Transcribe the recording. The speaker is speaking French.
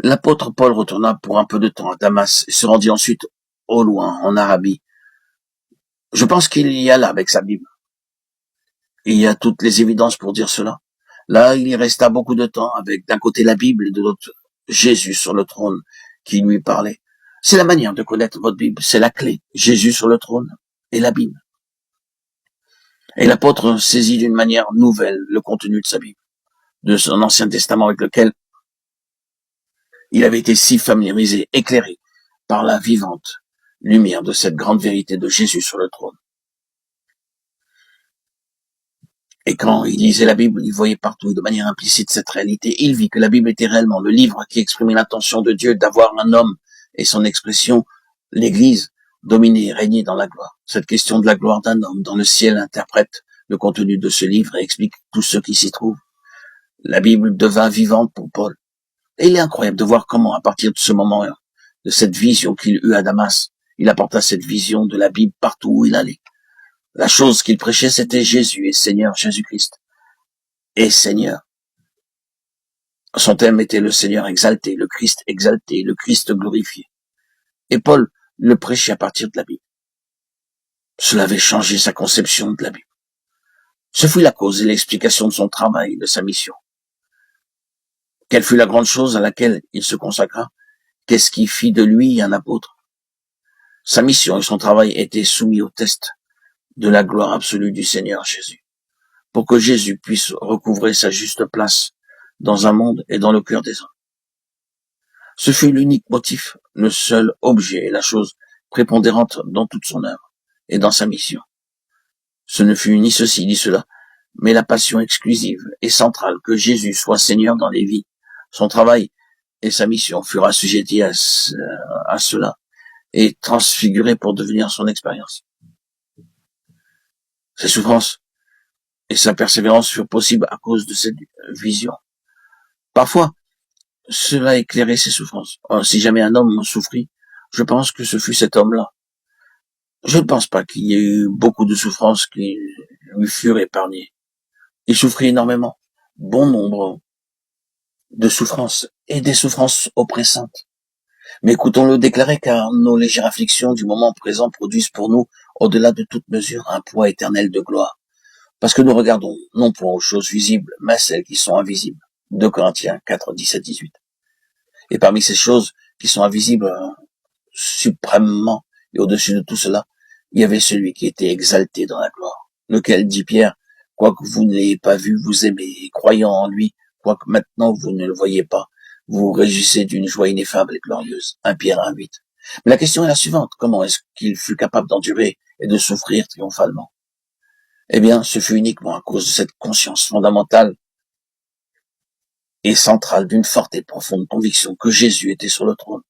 L'apôtre Paul retourna pour un peu de temps à Damas et se rendit ensuite au loin, en Arabie. Je pense qu'il y a là avec sa Bible. Il y a toutes les évidences pour dire cela. Là, il y resta beaucoup de temps avec d'un côté la Bible et de l'autre Jésus sur le trône qui lui parlait. C'est la manière de connaître votre Bible, c'est la clé. Jésus sur le trône et la Bible. Et l'apôtre saisit d'une manière nouvelle le contenu de sa Bible, de son Ancien Testament avec lequel il avait été si familiarisé, éclairé par la vivante lumière de cette grande vérité de Jésus sur le trône. Et quand il lisait la Bible, il voyait partout de manière implicite cette réalité. Il vit que la Bible était réellement le livre qui exprimait l'intention de Dieu d'avoir un homme et son expression, l'Église, dominer et régner dans la gloire. Cette question de la gloire d'un homme dans le ciel interprète le contenu de ce livre et explique tout ce qui s'y trouve. La Bible devint vivante pour Paul. Et il est incroyable de voir comment, à partir de ce moment, de cette vision qu'il eut à Damas, il apporta cette vision de la Bible partout où il allait. La chose qu'il prêchait, c'était Jésus et Seigneur, Jésus-Christ. Et Seigneur. Son thème était le Seigneur exalté, le Christ glorifié. Et Paul le prêchait à partir de la Bible. Cela avait changé sa conception de la Bible. Ce fut la cause et l'explication de son travail, de sa mission. Quelle fut la grande chose à laquelle il se consacra? Qu'est-ce qui fit de lui un apôtre? Sa mission et son travail étaient soumis au test de la gloire absolue du Seigneur Jésus, pour que Jésus puisse recouvrer sa juste place dans un monde et dans le cœur des hommes. Ce fut l'unique motif, le seul objet et la chose prépondérante dans toute son œuvre et dans sa mission. Ce ne fut ni ceci ni cela, mais la passion exclusive et centrale que Jésus soit Seigneur dans les vies. Son travail et sa mission furent assujettis à cela et transfigurés pour devenir son expérience. Ses souffrances et sa persévérance furent possibles à cause de cette vision. Parfois, cela éclairait ses souffrances. Si jamais un homme souffrit, je pense que ce fut cet homme-là. Je ne pense pas qu'il y ait eu beaucoup de souffrances qui lui furent épargnées. Il souffrit énormément, bon nombre de souffrances et des souffrances oppressantes. Mais écoutons-le déclarer car nos légères afflictions du moment présent produisent pour nous, au-delà de toute mesure, un poids éternel de gloire. Parce que nous regardons non point aux choses visibles, mais à celles qui sont invisibles. 2 Corinthiens 4, 17, 18. Et parmi ces choses qui sont invisibles, suprêmement et au-dessus de tout cela, il y avait celui qui était exalté dans la gloire, lequel, dit Pierre, quoique vous ne l'ayez pas vu, vous aimez, et croyant en lui, quoique maintenant vous ne le voyez pas, vous vous réjouissez d'une joie ineffable et glorieuse. 1 Pierre 1, 8. Mais la question est la suivante, comment est-ce qu'il fut capable d'endurer et de souffrir triomphalement? Eh bien, ce fut uniquement à cause de cette conscience fondamentale et centrale d'une forte et profonde conviction que Jésus était sur le trône.